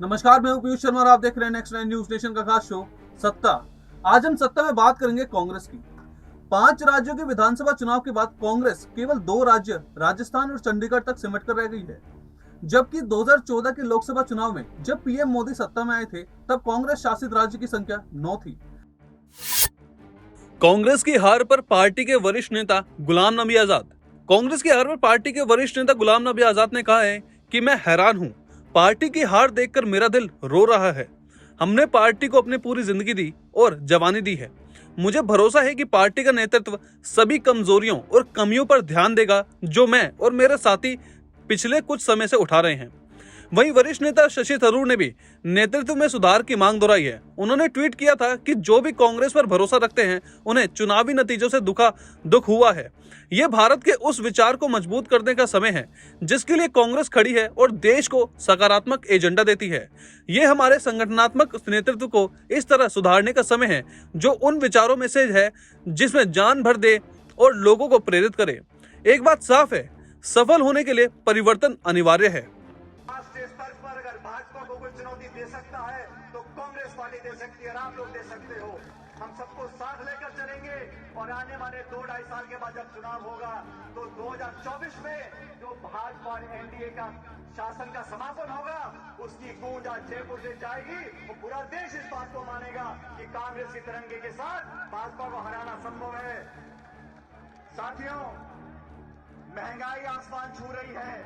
नमस्कार, मैं हूं पीयूष शर्मा और आप देख रहे हैं नेक्स्ट नाइन न्यूज नेशन का खास शो सत्ता। आज हम सत्ता में बात करेंगे कांग्रेस की। 5 राज्यों के विधानसभा चुनाव के बाद कांग्रेस केवल 2 राज्य राजस्थान और चंडीगढ़ तक सिमट कर रह गई है। जबकि 2014 के लोकसभा चुनाव में जब पीएम मोदी सत्ता में आए थे तब कांग्रेस शासित राज्य की संख्या 9 थी। कांग्रेस की हार पर पार्टी के वरिष्ठ नेता गुलाम नबी आजाद कांग्रेस की हार पर पार्टी के वरिष्ठ नेता गुलाम नबी आजाद ने कहा है कि मैं हैरान हूं, पार्टी की हार देखकर मेरा दिल रो रहा है। हमने पार्टी को अपनी पूरी जिंदगी दी और जवानी दी है। मुझे भरोसा है कि पार्टी का नेतृत्व सभी कमजोरियों और कमियों पर ध्यान देगा जो मैं और मेरे साथी पिछले कुछ समय से उठा रहे हैं। वहीं वरिष्ठ नेता शशि थरूर ने भी नेतृत्व में सुधार की मांग दोहराई है। उन्होंने ट्वीट किया था कि जो भी कांग्रेस पर भरोसा रखते हैं उन्हें चुनावी नतीजों से दुख हुआ है। यह भारत के उस विचार को मजबूत करने का समय है जिसके लिए कांग्रेस खड़ी है और देश को सकारात्मक एजेंडा देती है। यह हमारे संगठनात्मक नेतृत्व को इस तरह सुधारने का समय है जो उन विचारों में से है जिसमें जान भर दे और लोगों को प्रेरित करे। एक बात साफ है, सफल होने के लिए परिवर्तन अनिवार्य है। राष्ट्रीय स्तर पर अगर भाजपा को कोई चुनौती दे सकता है तो कांग्रेस पार्टी दे सकती है, आप लोग दे सकते हो। हम सबको साथ लेकर चलेंगे और आने वाले 2-2.5 साल के बाद जब चुनाव होगा तो 2024 में जो भाजपा और एनडीए का शासन का समापन होगा उसकी गूंज आज जयपुर से जाएगी। वो पूरा देश इस बात को मानेगा कि कांग्रेस के तिरंगे के साथ भाजपा को हराना संभव है। साथियों, महंगाई आसमान छू रही है।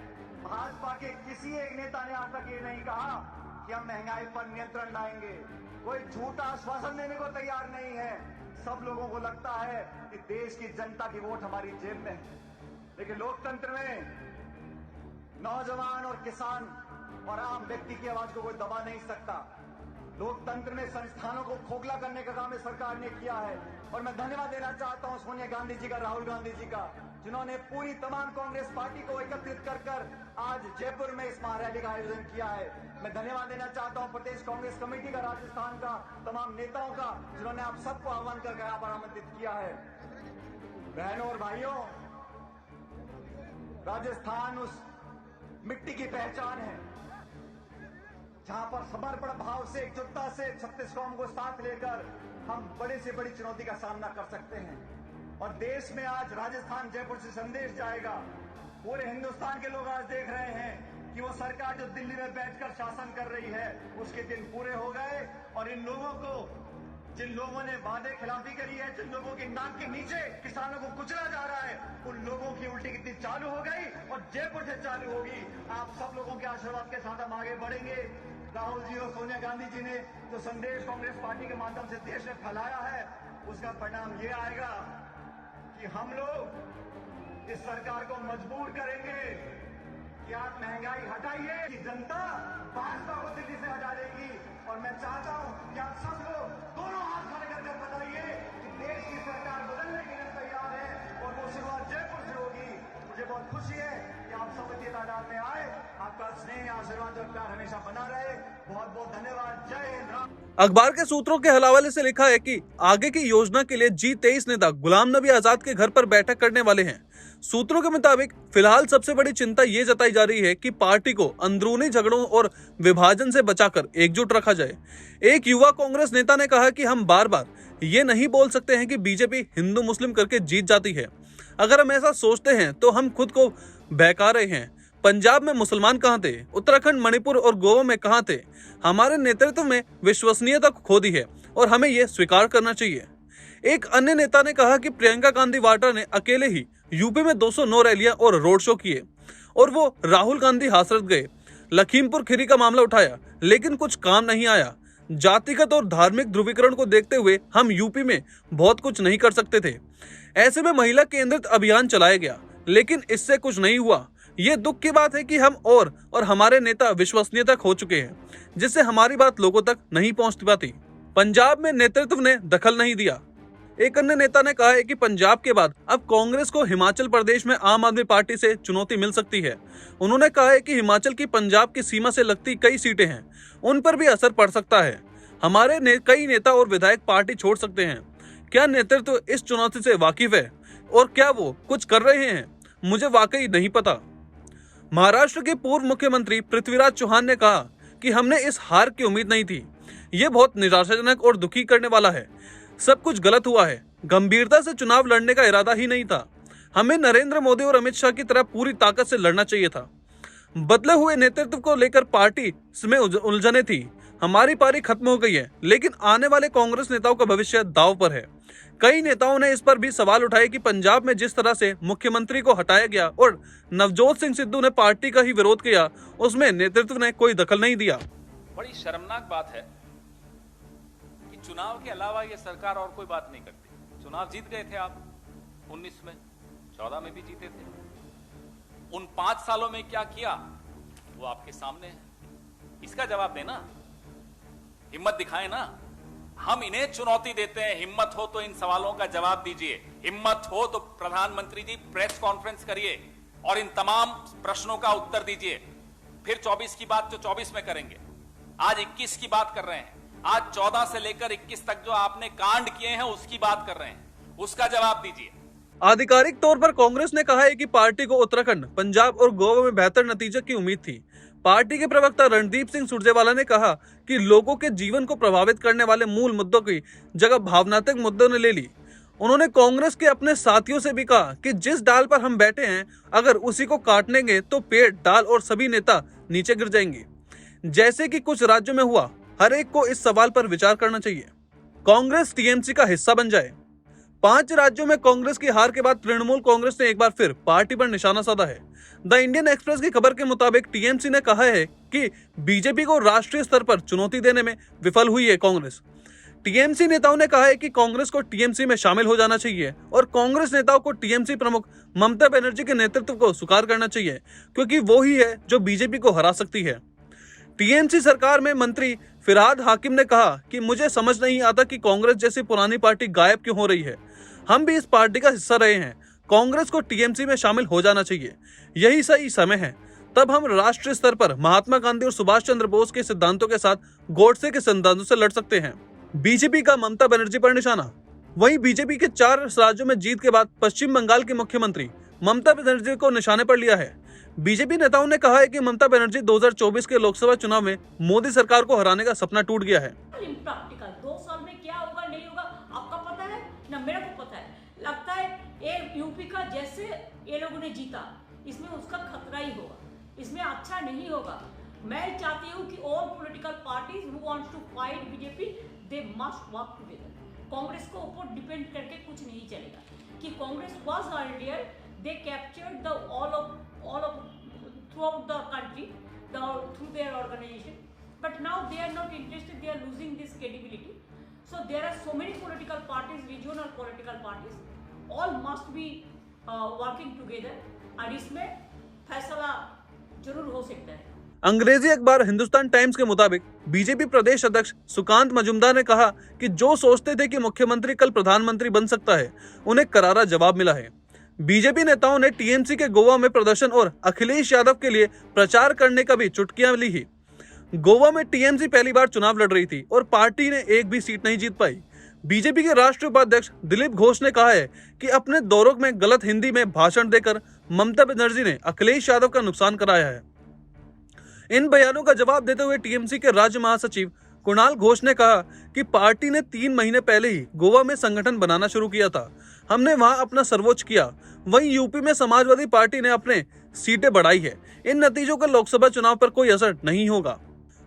भाजपा के किसी एक नेता ने आज तक ये नहीं कहा कि हम महंगाई पर नियंत्रण लाएंगे। कोई झूठा आश्वासन देने को तैयार नहीं है। सब लोगों को लगता है कि देश की जनता की वोट हमारी जेब में है, लेकिन लोकतंत्र में नौजवान और किसान और आम व्यक्ति की आवाज को कोई दबा नहीं सकता। लोकतंत्र में संस्थानों को खोखला करने का काम इस सरकार ने किया है और मैं धन्यवाद देना चाहता हूं सोनिया गांधी जी का, राहुल गांधी जी का, जिन्होंने पूरी तमाम कांग्रेस पार्टी को एकत्रित कर आज जयपुर में इस महारैली का आयोजन किया है। मैं धन्यवाद देना चाहता हूं प्रदेश कांग्रेस कमेटी का, राजस्थान का, तमाम नेताओं का, जिन्होंने आप सबको आह्वान करके यहाँ पर आमंत्रित किया है। बहनों और भाइयों, राजस्थान उस मिट्टी की पहचान है जहां पर समर्पण भाव से, एकजुटता से 36 कौम को साथ लेकर हम बड़े से बड़ी चुनौती का सामना कर सकते हैं। और देश में आज राजस्थान, जयपुर से संदेश जाएगा। पूरे हिंदुस्तान के लोग आज देख रहे हैं कि वो सरकार जो दिल्ली में बैठकर शासन कर रही है उसके दिन पूरे हो गए और इन लोगों को, जिन लोगों ने वादे खिलाफी करी है, जिन लोगों की नाक के नीचे किसानों को कुचला जा रहा है, उन लोगों की उल्टी गिनती चालू हो गई और जयपुर से चालू होगी। आप सब लोगों के आशीर्वाद के साथ हम आगे बढ़ेंगे। राहुल जी और सोनिया गांधी जी ने जो संदेश कांग्रेस पार्टी के माध्यम से देश में फैलाया है उसका परिणाम ये आएगा कि हम लोग इस सरकार को मजबूर करेंगे कि आप महंगाई हटाइए, कि जनता भाजपा को दिल्ली से हटा देगी। और मैं चाहता हूं कि आप सब लोग दोनों हाथ खड़े करके बताइए कि देश की सरकार बदलने के लिए तैयार है और वो शुरुआत जयपुर से होगी। मुझे बहुत खुशी है कि आप सब इतनी तादाद में आए। आपका स्नेह, आशीर्वाद और प्यार हमेशा बना रहे। बहुत बहुत धन्यवाद। जय हिंद। अखबार के सूत्रों के हवाले से लिखा है कि आगे की योजना के लिए G23 नेता गुलाम नबी आजाद के घर पर बैठक करने वाले हैं। सूत्रों के मुताबिक फिलहाल सबसे बड़ी चिंता ये जताई जा रही है कि पार्टी को अंदरूनी झगड़ों और विभाजन से बचाकर एकजुट रखा जाए। एक युवा कांग्रेस नेता ने कहा कि हम बार बार ये नहीं बोल सकते हैं कि बीजेपी हिंदू मुस्लिम करके जीत जाती है। अगर हम ऐसा सोचते हैं तो हम खुद को बहका रहे हैं। पंजाब में मुसलमान कहां थे? उत्तराखंड, मणिपुर और गोवा में कहां थे? हमारे नेतृत्व में विश्वसनीयता खो दी है और हमें यह स्वीकार करना चाहिए। एक अन्य नेता ने कहा कि प्रियंका गांधी वाड्रा ने अकेले ही यूपी में 209 रैलियां और रोड शो किए और वो राहुल गांधी हाथरस गए। लखीमपुर खीरी का मामला उठाया लेकिन कुछ काम नहीं आया। जातिगत और धार्मिक ध्रुवीकरण को देखते हुए हम यूपी में बहुत कुछ नहीं कर सकते थे। ऐसे में महिला केंद्रित अभियान चलाया गया लेकिन इससे कुछ नहीं हुआ। ये दुख की बात है कि हम और हमारे नेता विश्वसनीयता खो चुके हैं जिससे हमारी बात लोगों तक नहीं पहुंच पाती। पंजाब में नेतृत्व ने दखल नहीं दिया। एक अन्य नेता ने कहा है कि पंजाब के बाद अब कांग्रेस को हिमाचल प्रदेश में आम आदमी पार्टी से चुनौती मिल सकती है। उन्होंने कहा है कि हिमाचल की पंजाब की सीमा से लगती कई सीटें हैं, उन पर भी असर पड़ सकता है। हमारे कई नेता और विधायक पार्टी छोड़ सकते हैं। क्या नेतृत्व इस चुनौती से वाकिफ है और क्या वो कुछ कर रहे हैं? मुझे वाकई नहीं पता। महाराष्ट्र के पूर्व मुख्यमंत्री पृथ्वीराज चौहान ने कहा कि हमने इस हार की उम्मीद नहीं थी। ये बहुत निराशाजनक और दुखी करने वाला है। सब कुछ गलत हुआ है। गंभीरता से चुनाव लड़ने का इरादा ही नहीं था। हमें नरेंद्र मोदी और अमित शाह की तरह पूरी ताकत से लड़ना चाहिए था। बदले हुए नेतृत्व को लेकर पार्टी में उलझने थी। हमारी पारी खत्म हो गई है, लेकिन आने वाले कांग्रेस नेताओं का भविष्य दांव पर है। कई नेताओं ने इस पर भी सवाल उठाए कि पंजाब में जिस तरह से मुख्यमंत्री को हटाया गया और नवजोत सिंह सिद्धू ने पार्टी का ही विरोध किया, उसमें नेतृत्व ने कोई दखल नहीं दिया। बड़ी शर्मनाक बात है कि चुनाव के अलावा ये सरकार और कोई बात नहीं करती। चुनाव जीत गए थे आप 19 में, 14 में भी जीते थे। उन 5 सालों में क्या किया वो आपके सामने है। इसका जवाब देना, हिम्मत दिखाएं ना। हम इन्हें चुनौती देते हैं, हिम्मत हो तो इन सवालों का जवाब दीजिए। हिम्मत हो तो प्रधानमंत्री जी प्रेस कॉन्फ्रेंस करिए और इन तमाम प्रश्नों का उत्तर दीजिए। फिर 24 की बात तो 24 में करेंगे। आज 21 की बात कर रहे हैं। आज 14 से लेकर 21 तक जो आपने कांड किए हैं उसकी बात कर रहे हैं, उसका जवाब दीजिए। आधिकारिक तौर पर कांग्रेस ने कहा है कि पार्टी को उत्तराखंड, पंजाब और गोवा में बेहतर नतीजे की उम्मीद थी। पार्टी के प्रवक्ता रणदीप सिंह सुरजेवाला ने कहा कि लोगों के जीवन को प्रभावित करने वाले मूल मुद्दों की जगह भावनात्मक मुद्दों ने ले ली। उन्होंने कांग्रेस के अपने साथियों से भी कहा कि जिस डाल पर हम बैठे हैं, अगर उसी को काट लेंगे तो पेड़, डाल और सभी नेता नीचे गिर जाएंगे, जैसे कि कुछ राज्यों में हुआ। हर एक को इस सवाल पर विचार करना चाहिए। कांग्रेस टीएमसी का हिस्सा बन जाए। 5 राज्यों में कांग्रेस की हार के बाद तृणमूल कांग्रेस ने एक बार फिर पार्टी पर निशाना साधा है। द इंडियन एक्सप्रेस की खबर के मुताबिक टीएमसी ने कहा है कि बीजेपी को राष्ट्रीय स्तर पर चुनौती देने में विफल हुई है कांग्रेस। टीएमसी नेताओं ने कहा है कि कांग्रेस को टीएमसी में शामिल हो जाना चाहिए और कांग्रेस नेताओं को टीएमसी प्रमुख ममता बनर्जी के नेतृत्व को स्वीकार करना चाहिए, क्योंकि वो ही है जो बीजेपी को हरा सकती है। टीएमसी सरकार में मंत्री फिरहाद हाकिम ने कहा कि मुझे समझ नहीं आता कि कांग्रेस जैसी पुरानी पार्टी गायब क्यों हो रही है। हम भी इस पार्टी का हिस्सा रहे हैं। कांग्रेस को टीएमसी में शामिल हो जाना चाहिए। यही सही समय है। तब हम राष्ट्रीय स्तर पर महात्मा गांधी और सुभाष चंद्र बोस के सिद्धांतों के साथ गोडसे के सिद्धांतों से लड़ सकते हैं। बीजेपी का ममता बनर्जी पर निशाना। वहीं बीजेपी के 4 राज्यों में जीत के बाद पश्चिम बंगाल की मुख्यमंत्री ममता बनर्जी को निशाने पर लिया है। बीजेपी नेताओं ने कहा है कि ममता बनर्जी 2024 के लोकसभा चुनाव में मोदी सरकार को हराने का सपना टूट गया है। प्रैक्टिकल 2 साल में क्या होगा नहीं होगा आपका पता है ना, मेरे को पता है। लगता है ये यूपी का जैसे ये लोगों ने जीता, इसमें उसका खतरा ही होगा, इसमें अच्छा नहीं होगा। मैं चाहती हूँ कि all political parties who wants to fight BJP, they must work together. Congress को ऊपर डिपेंड करके कुछ नहीं चलेगा कि Congress was earlier, they captured the all of throughout the country through their organization, but now they are not interested, they are losing this credibility. So there are so many political parties, regional political parties, all must be working together और इसमें फैसला जरूर हो सकता है। अंग्रेजी अखबार Hindustan times के मुताबिक बीजेपी प्रदेश अध्यक्ष सुकांत मजुमदार ने कहा कि जो सोचते थे कि मुख्यमंत्री कल प्रधानमंत्री बन सकता है, उन्हें करारा जवाब मिला है। बीजेपी नेताओं ने टीएमसी के गोवा में प्रदर्शन और अखिलेश यादव के लिए प्रचार करने का भी चुटकियां ली ही। गोवा में टीएमसी पहली बार चुनाव लड़ रही थी और पार्टी ने एक भी सीट नहीं जीत पाई। बीजेपी के राष्ट्रीय उपाध्यक्ष दिलीप घोष ने कहा है कि अपने दौरों में गलत हिंदी में भाषण देकर ममता बनर्जी ने अखिलेश यादव का नुकसान कराया है। इन बयानों का जवाब देते हुए टीएमसी के राज्य महासचिव कुणाल घोष ने कहा कि पार्टी ने 3 महीने पहले ही गोवा में संगठन बनाना शुरू किया था। हमने वहां अपना सर्वोच्च किया। वहीं यूपी में समाजवादी पार्टी ने अपने सीटें बढ़ाई है। इन नतीजों का लोकसभा चुनाव पर कोई असर नहीं होगा।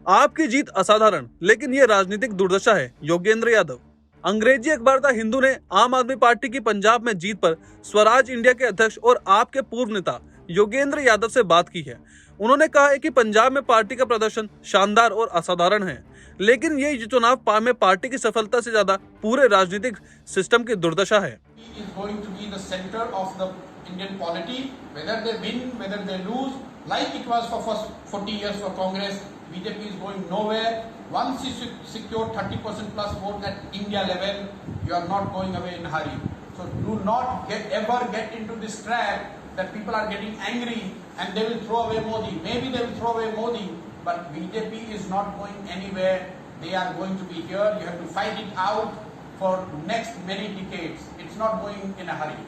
आपकी जीत असाधारण, लेकिन यह राजनीतिक दुर्दशा है। योगेंद्र यादव। अंग्रेजी अखबार द हिंदू ने आम आदमी पार्टी की पंजाब में जीत पर स्वराज इंडिया के अध्यक्ष और आप के पूर्व नेता योगेंद्र यादव से बात की है। उन्होंने कहा है कि पंजाब में पार्टी का प्रदर्शन शानदार और असाधारण है, लेकिन ये चुनाव में पार्टी की सफलता से ज्यादा पूरे राजनीतिक सिस्टम की दुर्दशा है। Is going to be the center of the Indian polity, whether they win, whether they lose, like it was for first 40 years for Congress. BJP is going nowhere. Once you secure 30% plus vote at India level, you are not going away in a hurry. So do not ever get into this trap that people are getting angry and they will throw away Modi. Maybe they will throw away Modi, but BJP is not going anywhere. They are going to be here. You have to fight it out for next many decades. It's not going in a hurry.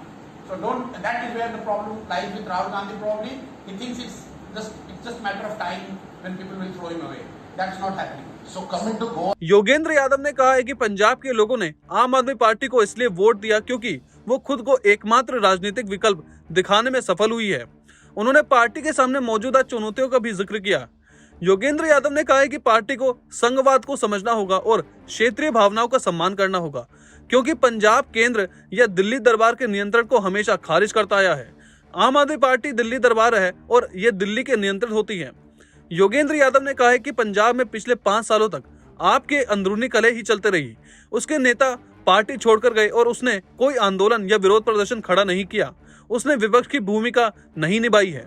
So that is where the problem lies with Rahul Gandhi probably. He thinks it's just a matter of time when people will throw him away. That's not happening. So coming to Goa. Yogendra Yadav ने कहा है कि पंजाब के लोगों ने आम आदमी party को इसलिए वोट दिया क्योंकि वो खुद को एकमात्र राजनीतिक विकल्प दिखाने में सफल हुई है। उन्होंने पार्टी के सामने मौजूदा चुनौतियों का भी जिक्र किया। योगेंद्र यादव ने कहा है कि पार्टी को संघवाद को समझना होगा और क्षेत्रीय भावनाओं का सम्मान करना होगा, क्योंकि पंजाब केंद्र या दिल्ली दरबार के नियंत्रण को हमेशा खारिज करता आया है। आम आदमी पार्टी दिल्ली दरबार है और ये दिल्ली के नियंत्रित होती है। योगेंद्र यादव ने कहा है कि पंजाब में पिछले 5 सालों तक आपके अंदरूनी कलह ही चलते रही। उसके नेता पार्टी छोड़कर गए और उसने कोई आंदोलन या विरोध प्रदर्शन खड़ा नहीं किया। उसने विपक्ष की भूमिका नहीं निभाई है।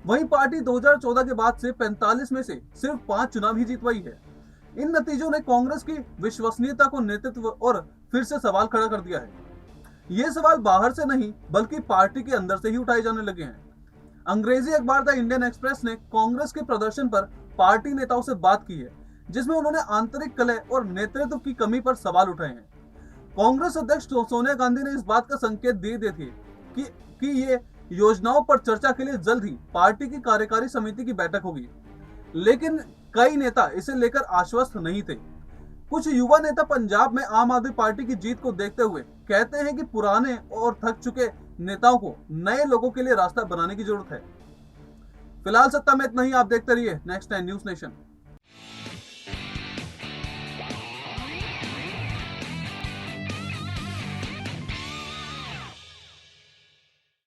वहीं पार्टी 2014 के बाद से 45 में से सिर्फ 5 चुनाव ही जीत पाई है। इन नतीजों ने कांग्रेस की विश्वसनीयता को नेतृत्व और फिर से सवाल खड़ा कर दिया है। ये सवाल बाहर से नहीं बल्कि पार्टी के अंदर से ही उठाए जाने लगे हैं। अंग्रेजी अखबार द इंडियन एक्सप्रेस ने कांग्रेस के प्रदर्शन पर पार्टी नेताओं से बात की है, जिसमें उन्होंने आंतरिक कलह और नेतृत्व की कमी पर सवाल उठाए हैं। कांग्रेस अध्यक्ष सोनिया गांधी ने इस बात का संकेत दे दिए थे कि ये योजनाओं पर चर्चा के लिए जल्द ही पार्टी की कार्यकारी समिति की बैठक होगी, लेकिन कई नेता इसे लेकर आश्वस्त नहीं थे। कुछ युवा नेता पंजाब में आम आदमी पार्टी की जीत को देखते हुए कहते हैं कि पुराने और थक चुके नेताओं को नए लोगों के लिए रास्ता बनाने की जरूरत है। फिलहाल सत्ता में इतना ही। आप देखते रहिए नेक्स्ट टाइम न्यूज़ नेशन।